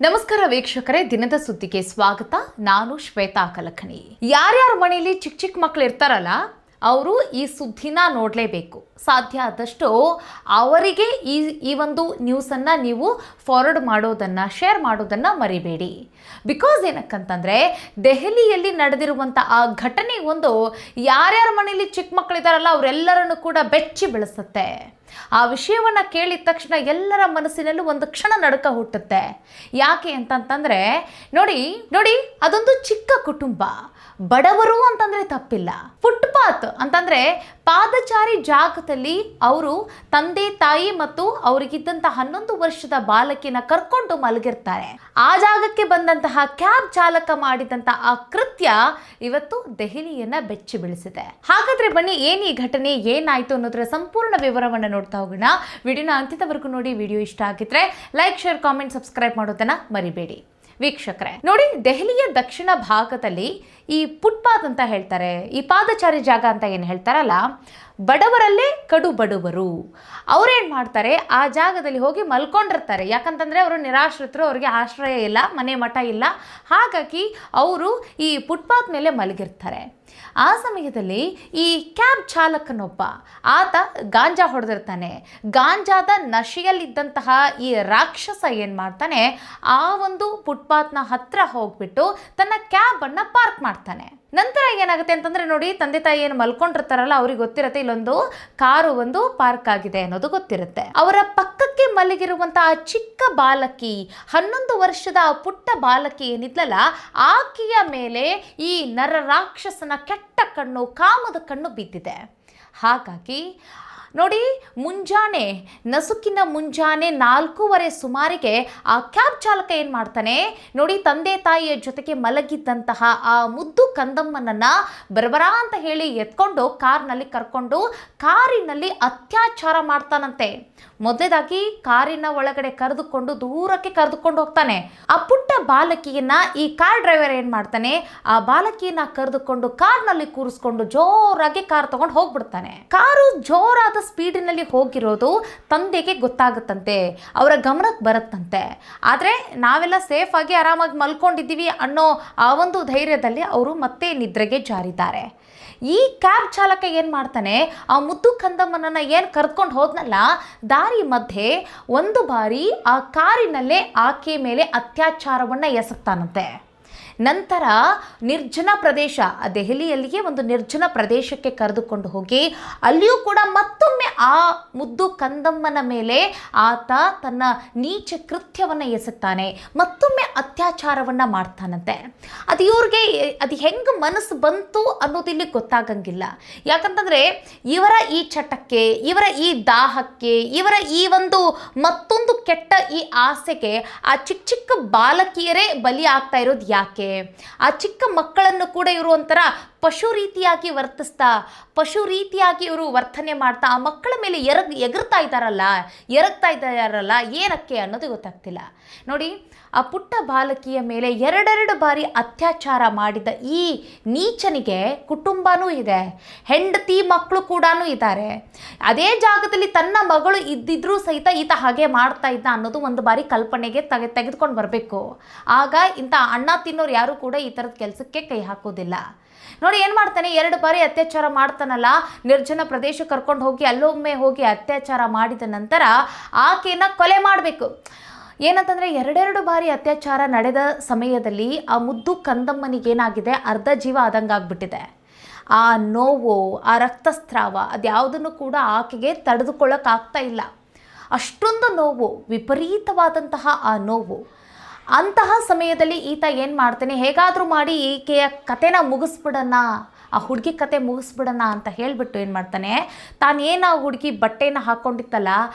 ನಮಸ್ಕಾರ ವೀಕ್ಷಕರೇ, ದಿನದ ಸುದ್ದಿಗೆ ಸ್ವಾಗತ. ನಾನು ಶ್ವೇತಾ ಕಲಕಣಿ. ಯಾರ್ಯಾರ ಮನೆಯಲ್ಲಿ ಚಿಕ್ಕ ಚಿಕ್ಕ ಮಕ್ಕಳು ಇರ್ತಾರಲ್ಲ, ಅವರು ಈ ಸುದ್ದಿನ ನೋಡಲೇಬೇಕು. ಸಾಧ್ಯ ಆದಷ್ಟು ಅವರಿಗೆ ಈ ಒಂದು ನ್ಯೂಸನ್ನು ನೀವು ಫಾರ್ವರ್ಡ್ ಮಾಡೋದನ್ನು, ಶೇರ್ ಮಾಡೋದನ್ನು ಮರಿಬೇಡಿ. ಬಿಕಾಸ್ ಏನಕ್ಕಂತಂದರೆ, ದೆಹಲಿಯಲ್ಲಿ ನಡೆದಿರುವಂಥ ಆ ಘಟನೆ ಒಂದು ಯಾರ್ಯಾರ ಮನೆಯಲ್ಲಿ ಚಿಕ್ಕ ಮಕ್ಕಳಿದ್ದಾರಲ್ಲ ಅವರೆಲ್ಲರನ್ನು ಕೂಡ ಬೆಚ್ಚಿ ಬೆಳೆಸುತ್ತೆ. ಆ ವಿಷಯವನ್ನು ಕೇಳಿದ ತಕ್ಷಣ ಎಲ್ಲರ ಮನಸ್ಸಿನಲ್ಲೂ ಒಂದು ಕ್ಷಣ ನಡುಕ ಹುಟ್ಟುತ್ತೆ. ಯಾಕೆ ಅಂತಂತಂದರೆ ನೋಡಿ ಅದೊಂದು ಚಿಕ್ಕ ಕುಟುಂಬ. ಬಡವರು ಅಂತಂದರೆ ತಪ್ಪಿಲ್ಲ. ಫುಟ್ಪಾತ್ ಅಂತಂದರೆ ಪಾದಚಾರಿ ಜಾಗದಲ್ಲಿ ಅವರು ತಂದೆ ತಾಯಿ ಮತ್ತು ಅವರಿಗಿದ್ದಂತಹ 11 ವರ್ಷದ ಬಾಲಕಿನ ಕರ್ಕೊಂಡು ಮಲಗಿರ್ತಾರೆ. ಆ ಜಾಗಕ್ಕೆ ಬಂದಂತಹ ಕ್ಯಾಬ್ ಚಾಲಕ ಮಾಡಿದಂತಹ ಆ ಕೃತ್ಯ ಇವತ್ತು ದೆಹಲಿಯನ್ನ ಬೆಚ್ಚಿ ಬೀಳಿಸಿದೆ. ಹಾಗಾದ್ರೆ ಬನ್ನಿ, ಏನು ಈ ಘಟನೆ, ಏನಾಯ್ತು ಅನ್ನೋದರ ಸಂಪೂರ್ಣ ವಿವರವನ್ನು ನೋಡ್ತಾ ಹೋಗೋಣ. ವಿಡಿಯೋನ ಅಂತ್ಯದವರೆಗೂ ನೋಡಿ. ವಿಡಿಯೋ ಇಷ್ಟ ಆಗಿದ್ರೆ ಲೈಕ್, ಶೇರ್, ಕಾಮೆಂಟ್, ಸಬ್ಸ್ಕ್ರೈಬ್ ಮಾಡೋದನ್ನ ಮರಿಬೇಡಿ. ವೀಕ್ಷಕರೇ ನೋಡಿ, ದೆಹಲಿಯ ದಕ್ಷಿಣ ಭಾಗದಲ್ಲಿ ಈ ಫುಟ್ಪಾತ್ ಅಂತ ಹೇಳ್ತಾರೆ, ಈ ಪಾದಚಾರಿ ಜಾಗ ಅಂತ ಏನು ಹೇಳ್ತಾರಲ್ಲ, ಬಡವರಲ್ಲೇ ಕಡು ಬಡವರು ಅವ್ರೇನು ಮಾಡ್ತಾರೆ, ಆ ಜಾಗದಲ್ಲಿ ಹೋಗಿ ಮಲ್ಕೊಂಡಿರ್ತಾರೆ. ಯಾಕಂತಂದರೆ ಅವರು ನಿರಾಶ್ರಿತರು, ಅವರಿಗೆ ಆಶ್ರಯ ಇಲ್ಲ, ಮನೆ ಮಠ ಇಲ್ಲ. ಹಾಗಾಗಿ ಅವರು ಈ ಫುಟ್ಪಾತ್ ಮೇಲೆ ಮಲಗಿರ್ತಾರೆ. ಆ ಸಮಯದಲ್ಲಿ ಈ ಕ್ಯಾಬ್ ಚಾಲಕನೊಬ್ಬ ಆತ ಗಾಂಜಾ ಹೊಡೆದಿರ್ತಾನೆ. ಗಾಂಜಾದ ನಶೆಯಲ್ಲಿದ್ದಂತಹ ಈ ರಾಕ್ಷಸ ಏನು ಮಾಡ್ತಾನೆ, ಆ ಒಂದು ಫುಟ್ಪಾತ್ನ ಹತ್ರ ಹೋಗ್ಬಿಟ್ಟು ತನ್ನ ಕ್ಯಾಬನ್ನು ಪಾರ್ಕ್ ಮಾಡ್ತಾನೆ. ನಂತರ ಏನಾಗುತ್ತೆ ಅಂತಂದರೆ ನೋಡಿ, ತಂದೆ ತಾಯಿ ಏನು ಮಲ್ಕೊಂಡಿರ್ತಾರಲ್ಲ ಅವ್ರಿಗೆ ಗೊತ್ತಿರುತ್ತೆ ಇಲ್ಲೊಂದು ಕಾರು ಒಂದು ಪಾರ್ಕ್ ಆಗಿದೆ ಅನ್ನೋದು ಗೊತ್ತಿರುತ್ತೆ. ಅವರ ಪಕ್ಕಕ್ಕೆ ಮಲಗಿರುವಂತಹ ಚಿಕ್ಕ ಬಾಲಕಿ, 11 ವರ್ಷದ ಪುಟ್ಟ ಬಾಲಕಿ ಏನಿದ್ಲಲ್ಲ, ಆಕೆಯ ಮೇಲೆ ಈ ನರರಾಕ್ಷಸನ ಕೆಟ್ಟ ಕಣ್ಣು, ಕಾಮದ ಕಣ್ಣು ಬಿದ್ದಿದೆ. ಹಾಗಾಗಿ ನೋಡಿ, ಮುಂಜಾನೆ, ನಸುಕಿನ ಮುಂಜಾನೆ 4:15 ಸುಮಾರಿಗೆ ಆ ಕ್ಯಾಬ್ ಚಾಲಕ ಏನು ಮಾಡ್ತಾನೆ ನೋಡಿ, ತಂದೆ ತಾಯಿಯ ಜೊತೆಗೆ ಮಲಗಿದ್ದಂತಹ ಆ ಮುದ್ದು ಕಂದಮ್ಮನನ್ನು ಬರಬರ ಅಂತ ಹೇಳಿ ಎತ್ಕೊಂಡು ಕಾರ್ನಲ್ಲಿ ಕರ್ಕೊಂಡು ಕಾರಿನಲ್ಲಿ ಅತ್ಯಾಚಾರ ಮಾಡ್ತಾನಂತೆ. ಮೊದಲೇದಾಗಿ ಕಾರಿನ ಒಳಗಡೆ ದೂರಕ್ಕೆ ಕರೆದುಕೊಂಡು ಹೋಗ್ತಾನೆ. ಆ ಪುಟ್ಟ ಬಾಲಕಿಯನ್ನ ಈ ಕಾರ್ ಡ್ರೈವರ್ ಏನು ಮಾಡ್ತಾನೆ, ಆ ಬಾಲಕಿಯನ್ನ ಕರೆದುಕೊಂಡು ಕಾರ್ನಲ್ಲಿ ಕೂರಿಸ್ಕೊಂಡು ಜೋರಾಗಿ ಕಾರ್ ತಗೊಂಡು ಹೋಗ್ಬಿಡ್ತಾನೆ. ಕಾರು ಜೋರಾದ ಸ್ಪೀಡಿನಲ್ಲಿ ಹೋಗಿರೋದು ತಂದೆಗೆ ಗೊತ್ತಾಗುತ್ತಂತೆ, ಅವರ ಗಮನಕ್ಕೆ ಬರುತ್ತಂತೆ. ಆದರೆ ನಾವೆಲ್ಲ ಸೇಫ್ ಆಗಿ ಆರಾಮಾಗಿ ಮಲ್ಕೊಂಡಿದ್ದೀವಿ ಅನ್ನೋ ಆ ಒಂದು ಧೈರ್ಯದಲ್ಲಿ ಅವರು ಮತ್ತೆ ನಿದ್ರೆಗೆ ಜಾರಿದ್ದಾರೆ. ಈ ಕ್ಯಾಬ್ ಚಾಲಕ ಏನು ಮಾಡ್ತಾನೆ, ಆ ಮುದ್ದು ಕಂದಮ್ಮನನ್ನು ಏನು ಕರೆದುಕೊಂಡು ಹೋದ್ನಲ್ಲ, ದಾರಿ ಮಧ್ಯೆ ಒಂದು ಬಾರಿ ಆ ಕಾರಿನಲ್ಲೇ ಆಕೆ ಮೇಲೆ ಅತ್ಯಾಚಾರವನ್ನು ಎಸಗ್ತಾನಂತೆ. ನಂತರ ನಿರ್ಜನ ಪ್ರದೇಶ, ದೆಹಲಿಯಲ್ಲಿಯೇ ಒಂದು ನಿರ್ಜನ ಪ್ರದೇಶಕ್ಕೆ ಕರೆದುಕೊಂಡು ಹೋಗಿ ಅಲ್ಲಿಯೂ ಕೂಡ ಮತ್ತೊಮ್ಮೆ ಆ ಮುದ್ದು ಕಂದಮ್ಮನ ಮೇಲೆ ಆತ ತನ್ನ ನೀಚ ಕೃತ್ಯವನ್ನು ಎಸಗ್ತಾನೆ, ಮತ್ತೊಮ್ಮೆ ಅತ್ಯಾಚಾರವನ್ನು ಮಾಡ್ತಾನಂತೆ. ಅದು ಹೆಂಗೆ ಮನಸ್ಸು ಬಂತು ಅನ್ನೋದಿಲ್ಲಿ ಗೊತ್ತಾಗಂಗಿಲ್ಲ. ಯಾಕಂತಂದರೆ ಇವರ ಈ ಚಟಕ್ಕೆ, ಇವರ ಈ ದಾಹಕ್ಕೆ, ಇವರ ಈ ಒಂದು ಮತ್ತೊಂದು ಕೆಟ್ಟ ಈ ಆಸೆಗೆ ಆ ಚಿಕ್ಕ ಚಿಕ್ಕ ಬಾಲಕಿಯರೇ ಬಲಿ ಆಗ್ತಾ ಇರೋದು ಯಾಕೆ? ಆ ಚಿಕ್ಕ ಮಕ್ಕಳನ್ನು ಕೂಡ ಇವರು ಒಂಥರ ಪಶು ರೀತಿಯಾಗಿ ಇವರು ವರ್ತನೆ ಮಾಡ್ತಾ ಆ ಮಕ್ಕಳ ಮೇಲೆ ಎರಗ್ತಾ ಇದ್ದಾರಲ್ಲ ಏನಕ್ಕೆ ಅನ್ನೋದು ಗೊತ್ತಾಗ್ತಿಲ್ಲ. ನೋಡಿ, ಆ ಪುಟ್ಟ ಬಾಲಕಿಯ ಮೇಲೆ 2 ಬಾರಿ ಅತ್ಯಾಚಾರ ಮಾಡಿದ ಈ ನೀಚನಿಗೆ ಕುಟುಂಬನೂ ಇದೆ, ಹೆಂಡತಿ ಮಕ್ಕಳು ಕೂಡ ಇದ್ದಾರೆ. ಅದೇ ಜಾಗದಲ್ಲಿ ತನ್ನ ಮಗಳು ಇದ್ದಿದ್ರೂ ಸಹಿತ ಈತ ಹಾಗೆ ಮಾಡ್ತಾ ಇದ್ದ ಅನ್ನೋದು ಒಂದು ಬಾರಿ ಕಲ್ಪನೆಗೆ ತೆಗೆದುಕೊಂಡು ಬರಬೇಕು. ಆಗ ಇಂಥ ಅಣ್ಣ ತಿನ್ನೋರು ಯಾರು ಕೂಡ ಈ ಥರದ ಕೆಲಸಕ್ಕೆ ಕೈ ಹಾಕೋದಿಲ್ಲ. ನೋಡಿ, ಏನು ಮಾಡ್ತಾನೆ, 2 ಬಾರಿ ಅತ್ಯಾಚಾರ ಮಾಡ್ತಾನಲ್ಲ, ನಿರ್ಜನ ಪ್ರದೇಶ ಕರ್ಕೊಂಡು ಹೋಗಿ ಅಲ್ಲೊಮ್ಮೆ ಹೋಗಿ ಅತ್ಯಾಚಾರ ಮಾಡಿದ ನಂತರ ಆಕೆಯನ್ನು ಕೊಲೆ ಮಾಡಬೇಕು. ಏನಂತಂದರೆ 2 ಬಾರಿ ಅತ್ಯಾಚಾರ ನಡೆದ ಸಮಯದಲ್ಲಿ ಆ ಮುದ್ದು ಕಂದಮ್ಮನಿಗೇನಾಗಿದೆ, ಅರ್ಧ ಜೀವ ಆದಂಗೆ ಆಗ್ಬಿಟ್ಟಿದೆ. ಆ ನೋವು, ಆ ರಕ್ತಸ್ರಾವ ಅದ್ಯಾವುದನ್ನು ಕೂಡ ಆಕೆಗೆ ತಡೆದುಕೊಳ್ಳೋಕ್ಕಾಗ್ತಾ ಇಲ್ಲ. ಅಷ್ಟೊಂದು ನೋವು, ವಿಪರೀತವಾದಂತಹ ಆ ನೋವು. ಅಂತಹ ಸಮಯದಲ್ಲಿ ಈತ ಏನು ಮಾಡ್ತಾನೆ, ಹೇಗಾದರೂ ಮಾಡಿ ಈಕೆಯ ಕತೆನ ಮುಗಿಸ್ಬಿಡೋಣ, ಆ ಹುಡುಗಿ ಕತೆ ಮುಗಿಸ್ಬಿಡೋಣ ಅಂತ ಹೇಳಿಬಿಟ್ಟು ಏನು ಮಾಡ್ತಾನೆ, ತಾನೇನು ಆ ಹುಡುಗಿ ಬಟ್ಟೆನ ಹಾಕ್ಕೊಂಡಿತ್ತಲ್ಲ,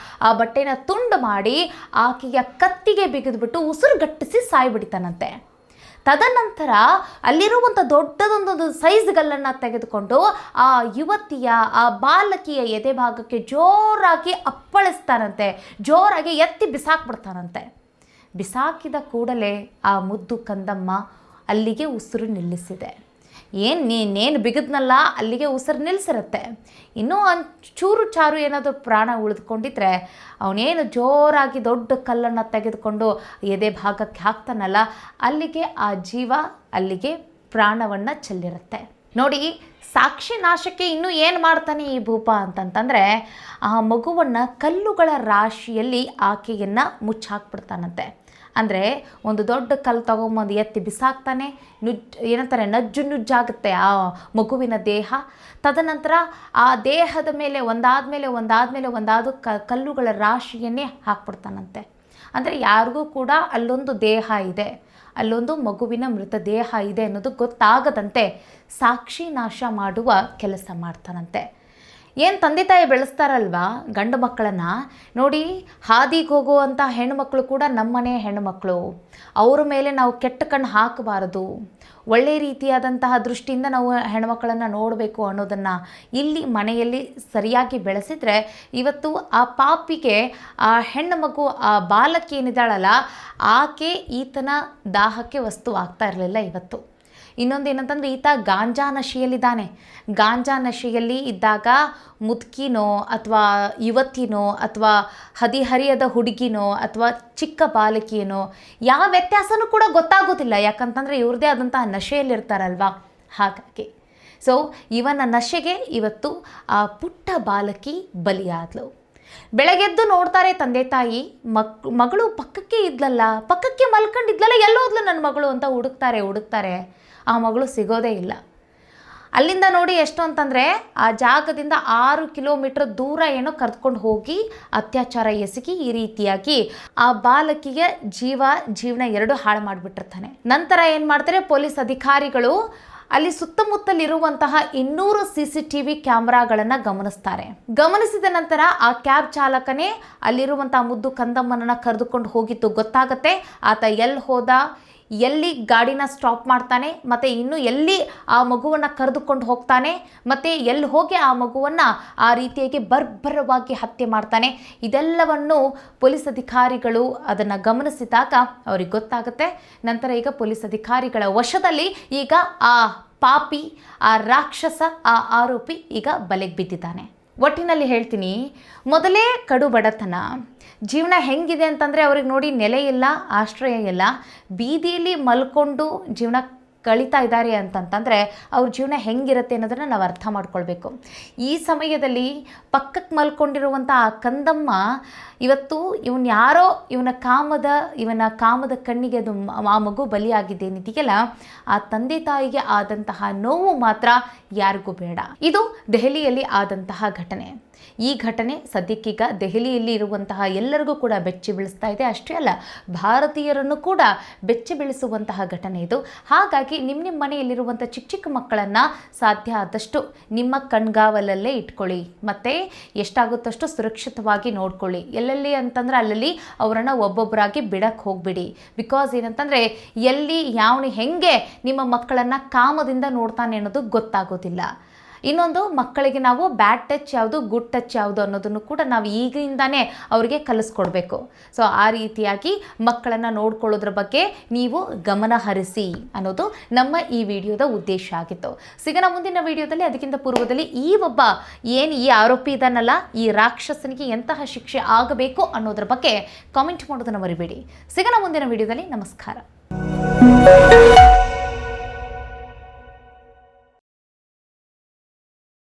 ಆ ಬಟ್ಟೆನ ತುಂಡು ಮಾಡಿ ಆಕೆಯ ಕತ್ತಿಗೆ ಬಿಗಿದ್ಬಿಟ್ಟು ಉಸಿರುಗಟ್ಟಿಸಿ ಸಾಯ್ಬಿಡ್ತಾನಂತೆ. ತದನಂತರ ಅಲ್ಲಿರುವಂಥ ದೊಡ್ಡದೊಂದು ಸೈಜ್ಗಲ್ಲನ್ನು ತೆಗೆದುಕೊಂಡು ಆ ಯುವತಿಯ, ಆ ಬಾಲಕಿಯ ಎದೆ ಭಾಗಕ್ಕೆ ಜೋರಾಗಿ ಅಪ್ಪಳಿಸ್ತಾನಂತೆ, ಜೋರಾಗಿ ಎತ್ತಿ ಬಿಸಾಕ್ಬಿಡ್ತಾನಂತೆ. ಬಿಸಾಕಿದ ಕೂಡಲೇ ಆ ಮುದ್ದು ಕಂದಮ್ಮ ಅಲ್ಲಿಗೆ ಉಸಿರು ನಿಲ್ಲಿಸಿದೆ. ಏನು ನೀನೇನು ಬಿಗಿದ್ನಲ್ಲ ಅಲ್ಲಿಗೆ ಉಸಿರು ನಿಲ್ಲಿಸಿರುತ್ತೆ. ಇನ್ನೂ ಚೂರು ಚಾರು ಏನಾದರೂ ಪ್ರಾಣ ಉಳಿದುಕೊಂಡಿದ್ರೆ ಅವನೇನು ಜೋರಾಗಿ ದೊಡ್ಡ ಕಲ್ಲನ್ನು ತೆಗೆದುಕೊಂಡು ಎದೆ ಭಾಗಕ್ಕೆ ಹಾಕ್ತಾನಲ್ಲ, ಅಲ್ಲಿಗೆ ಆ ಜೀವ ಅಲ್ಲಿಗೆ ಪ್ರಾಣವನ್ನು ಚೆಲ್ಲಿರುತ್ತೆ. ನೋಡಿ, ಸಾಕ್ಷಿ ನಾಶಕ್ಕೆ ಇನ್ನೂ ಏನು ಮಾಡ್ತಾನೆ ಈ ಭೂಪ ಅಂತಂತಂದರೆ, ಆ ಮಗುವನ್ನು ಕಲ್ಲುಗಳ ರಾಶಿಯಲ್ಲಿ ಆಕೆಯನ್ನು ಮುಚ್ಚಾಕ್ಬಿಡ್ತಾನಂತೆ. ಅಂದರೆ ಒಂದು ದೊಡ್ಡ ಕಲ್ಲು ತೊಗೊಂಬಂದು ಎತ್ತಿ ಬಿಸಾಕ್ತಾನೆ, ಏನಂತಾರೆ ನಜ್ಜು ನುಜ್ಜಾಗುತ್ತೆ ಆ ಮಗುವಿನ ದೇಹ. ತದನಂತರ ಆ ದೇಹದ ಮೇಲೆ ಒಂದಾದ ಕಲ್ಲುಗಳ ರಾಶಿಯನ್ನೇ ಹಾಕ್ಬಿಡ್ತಾನಂತೆ. ಅಂದರೆ ಯಾರಿಗೂ ಕೂಡ ಅಲ್ಲೊಂದು ದೇಹ ಇದೆ, ಅಲ್ಲೊಂದು ಮಗುವಿನ ಮೃತದೇಹ ಇದೆ ಅನ್ನೋದು ಗೊತ್ತಾಗದಂತೆ ಸಾಕ್ಷಿ ನಾಶ ಮಾಡುವ ಕೆಲಸ ಮಾಡ್ತಾನಂತೆ. ಏನು ತಂದೆ ತಾಯಿ ಬೆಳೆಸ್ತಾರಲ್ವ ಗಂಡು ಮಕ್ಕಳನ್ನು ನೋಡಿ, ಹಾದಿಗೆ ಹೋಗುವಂಥ ಹೆಣ್ಣುಮಕ್ಕಳು ಕೂಡ ನಮ್ಮನೆ ಹೆಣ್ಣುಮಕ್ಕಳು, ಅವ್ರ ಮೇಲೆ ನಾವು ಕೆಟ್ಟ ಕಣ್ಣು ಹಾಕಬಾರದು, ಒಳ್ಳೆ ರೀತಿಯಾದಂತಹ ದೃಷ್ಟಿಯಿಂದ ನಾವು ಹೆಣ್ಮಕ್ಕಳನ್ನು ನೋಡಬೇಕು ಅನ್ನೋದನ್ನು ಇಲ್ಲಿ ಮನೆಯಲ್ಲಿ ಸರಿಯಾಗಿ ಬೆಳೆಸಿದರೆ ಇವತ್ತು ಆ ಪಾಪಿಗೆ, ಆ ಹೆಣ್ಣು ಮಗು, ಆ ಬಾಲಕಿ ಏನಿದ್ದಾಳಲ್ಲ ಆಕೆ ಈತನ ದಾಹಕ್ಕೆ ವಸ್ತು ಆಗ್ತಾ ಇರಲಿಲ್ಲ ಇವತ್ತು. ಇನ್ನೊಂದು ಏನಂತಂದರೆ, ಈತ ಗಾಂಜಾ ನಶೆಯಲ್ಲಿದ್ದಾನೆ. ಗಾಂಜಾ ನಶೆಯಲ್ಲಿ ಇದ್ದಾಗ ಮುದುಕಿನೋ ಅಥವಾ ಯುವತಿನೋ ಅಥವಾ ಹದಿಹರಿಯದ ಹುಡುಗಿನೋ ಅಥವಾ ಚಿಕ್ಕ ಬಾಲಕಿಯನೋ ಯಾವ ವ್ಯತ್ಯಾಸನೂ ಕೂಡ ಗೊತ್ತಾಗೋದಿಲ್ಲ. ಯಾಕಂತಂದರೆ ಇವ್ರದ್ದೇ ಆದಂತಹ ನಶೆಯಲ್ಲಿರ್ತಾರಲ್ವ. ಹಾಗಾಗಿ ಇವನ ನಶೆಗೆ ಇವತ್ತು ಆ ಪುಟ್ಟ ಬಾಲಕಿ ಬಲಿಯಾದಳು. ಬೆಳಗ್ಗೆದ್ದು ನೋಡ್ತಾರೆ ತಂದೆ ತಾಯಿ, ಮಗಳು ಪಕ್ಕಕ್ಕೆ ಇದ್ಲಲ್ಲ, ಪಕ್ಕಕ್ಕೆ ಮಲ್ಕೊಂಡಿದ್ಲಲ್ಲ, ಎಲ್ಲೋದ್ಲು ನನ್ನ ಮಗಳು ಅಂತ ಹುಡುಕ್ತಾರೆ. ಆ ಮಗಳು ಸಿಗೋದೇ ಇಲ್ಲ. ಅಲ್ಲಿಂದ ನೋಡಿ ಎಷ್ಟು ಅಂತಂದರೆ, ಆ ಜಾಗದಿಂದ 6 ಕಿಲೋಮೀಟರ್ ದೂರ ಏನೋ ಕರೆದುಕೊಂಡು ಹೋಗಿ ಅತ್ಯಾಚಾರ ಎಸಗಿ ಈ ರೀತಿಯಾಗಿ ಆ ಬಾಲಕಿಗೆ ಜೀವನ ಎರಡು ಹಾಳು ಮಾಡಿಬಿಟ್ಟಿರ್ತಾನೆ. ನಂತರ ಏನು ಮಾಡ್ತಾರೆ, ಪೊಲೀಸ್ ಅಧಿಕಾರಿಗಳು ಅಲ್ಲಿ ಸುತ್ತಮುತ್ತಲಿರುವಂತಹ 200 CCTV ಕ್ಯಾಮ್ರಾಗಳನ್ನು ಗಮನಿಸಿದ ನಂತರ ಆ ಕ್ಯಾಬ್ ಚಾಲಕನೇ ಅಲ್ಲಿರುವಂತಹ ಮುದ್ದು ಕಂದಮ್ಮನನ್ನು ಕರೆದುಕೊಂಡು ಹೋಗಿದ್ದು ಗೊತ್ತಾಗತ್ತೆ. ಆತ ಎಲ್ಲಿ ಹೋದ, ಎಲ್ಲಿ ಗಾಡಿನ ಸ್ಟಾಪ್ ಮಾಡ್ತಾನೆ, ಮತ್ತು ಇನ್ನು ಎಲ್ಲಿ ಆ ಮಗುವನ್ನು ಕರೆದುಕೊಂಡು ಹೋಗ್ತಾನೆ, ಮತ್ತು ಎಲ್ಲಿ ಹೋಗಿ ಆ ಮಗುವನ್ನು ಆ ರೀತಿಯಾಗಿ ಬರ್ಬರವಾಗಿ ಹತ್ಯೆ ಮಾಡ್ತಾನೆ, ಇದೆಲ್ಲವನ್ನು ಪೊಲೀಸ್ ಅಧಿಕಾರಿಗಳು ಅದನ್ನು ಗಮನಿಸಿದಾಗ ಅವ್ರಿಗೆ ಗೊತ್ತಾಗುತ್ತೆ. ನಂತರ ಈಗ ಪೊಲೀಸ್ ಅಧಿಕಾರಿಗಳ ವಶದಲ್ಲಿ ಈಗ ಆ ಪಾಪಿ, ಆ ರಾಕ್ಷಸ, ಆ ಆರೋಪಿ ಈಗ ಬಲೆಗೆ ಬಿದ್ದಿದ್ದಾನೆ. ಒಟ್ಟಿನಲ್ಲಿ ಹೇಳ್ತೀನಿ, ಮೊದಲೇ ಕಡು ಬಡತನ, ಜೀವನ ಹೆಂಗಿದೆ ಅಂತಂದರೆ ಅವ್ರಿಗೆ ನೋಡಿ ನೆಲೆ ಇಲ್ಲ, ಆಶ್ರಯ ಇಲ್ಲ, ಬೀದಿಯಲ್ಲಿ ಮಲ್ಕೊಂಡು ಜೀವನ ಕಳೀತಾ ಇದ್ದಾರೆ ಅಂತಂತಂದರೆ ಅವ್ರ ಜೀವನ ಹೆಂಗಿರುತ್ತೆ ಅನ್ನೋದನ್ನು ನಾವು ಅರ್ಥ ಮಾಡ್ಕೊಳ್ಬೇಕು. ಈ ಸಮಯದಲ್ಲಿ ಪಕ್ಕಕ್ಕೆ ಮಲ್ಕೊಂಡಿರುವಂಥ ಆ ಕಂದಮ್ಮ ಇವತ್ತು ಇವನ ಕಾಮದ ಕಣ್ಣಿಗೆ ಅದು ಆ ಮಗು ಬಲಿಯಾಗಿದ್ದೇನಿದೆಯಲ್ಲ, ಆ ತಂದೆ ತಾಯಿಗೆ ಆದಂತಹ ನೋವು ಮಾತ್ರ ಯಾರಿಗೂ ಬೇಡ. ಇದು ದೆಹಲಿಯಲ್ಲಿ ಆದಂತಹ ಘಟನೆ. ಈ ಘಟನೆ ಸದ್ಯಕ್ಕೀಗ ದೆಹಲಿಯಲ್ಲಿ ಇರುವಂತಹ ಎಲ್ಲರಿಗೂ ಕೂಡ ಬೆಚ್ಚಿ ಬೀಳಿಸ್ತಾ ಇದೆ. ಅಷ್ಟೇ ಅಲ್ಲ, ಭಾರತೀಯರನ್ನು ಕೂಡ ಬೆಚ್ಚಿ ಬೀಳಿಸುವಂತಹ ಘಟನೆ ಇದು. ಹಾಗಾಗಿ ನಿಮ್ಮ ಮನೆಯಲ್ಲಿರುವಂಥ ಚಿಕ್ಕ ಮಕ್ಕಳನ್ನು ಸಾಧ್ಯ ಆದಷ್ಟು ನಿಮ್ಮ ಕಣ್ಗಾವಲಲ್ಲೇ ಇಟ್ಕೊಳ್ಳಿ, ಮತ್ತು ಎಷ್ಟಾಗುತ್ತಷ್ಟು ಸುರಕ್ಷಿತವಾಗಿ ನೋಡ್ಕೊಳ್ಳಿ. ಎಲ್ಲೆಲ್ಲಿ ಅಂತಂದ್ರೆ ಅಲ್ಲಲ್ಲಿ ಅವರನ್ನು ಒಬ್ಬೊಬ್ಬರಾಗಿ ಬಿಡಕ್ಕೆ ಹೋಗ್ಬಿಡಿ. ಬಿಕಾಸ್ ಏನಂತಂದರೆ ಎಲ್ಲಿ ಯಾವನು ಹೆಂಗೆ ನಿಮ್ಮ ಮಕ್ಕಳನ್ನು ಕಾಮದಿಂದ ನೋಡ್ತಾನೆ ಅನ್ನೋದು ಗೊತ್ತಾಗೋದಿಲ್ಲ. ಇನ್ನೊಂದು, ಮಕ್ಕಳಿಗೆ ನಾವು ಬ್ಯಾಡ್ ಟಚ್ ಯಾವುದು, ಗುಡ್ ಟಚ್ ಯಾವುದು ಅನ್ನೋದನ್ನು ಕೂಡ ನಾವು ಈಗಿಂದಾನೇ ಅವರಿಗೆ ಕಲಿಸ್ಕೊಡ್ಬೇಕು. ಸೊ ಆ ರೀತಿಯಾಗಿ ಮಕ್ಕಳನ್ನು ನೋಡ್ಕೊಳ್ಳೋದ್ರ ಬಗ್ಗೆ ನೀವು ಗಮನ ಹರಿಸಿ ಅನ್ನೋದು ನಮ್ಮ ಈ ವಿಡಿಯೋದ ಉದ್ದೇಶ ಆಗಿತ್ತು. ಸಿಗೋಣ ಮುಂದಿನ ವಿಡಿಯೋದಲ್ಲಿ. ಅದಕ್ಕಿಂತ ಪೂರ್ವದಲ್ಲಿ ಈ ಆರೋಪಿ ಇದ್ದಾನಲ್ಲ, ಈ ರಾಕ್ಷಸನಿಗೆ ಎಂತಹ ಶಿಕ್ಷೆ ಆಗಬೇಕು ಅನ್ನೋದ್ರ ಬಗ್ಗೆ ಕಾಮೆಂಟ್ ಮಾಡೋದನ್ನು ಮರಿಬೇಡಿ. ಸಿಗೋಣ ಮುಂದಿನ ವಿಡಿಯೋದಲ್ಲಿ. ನಮಸ್ಕಾರ.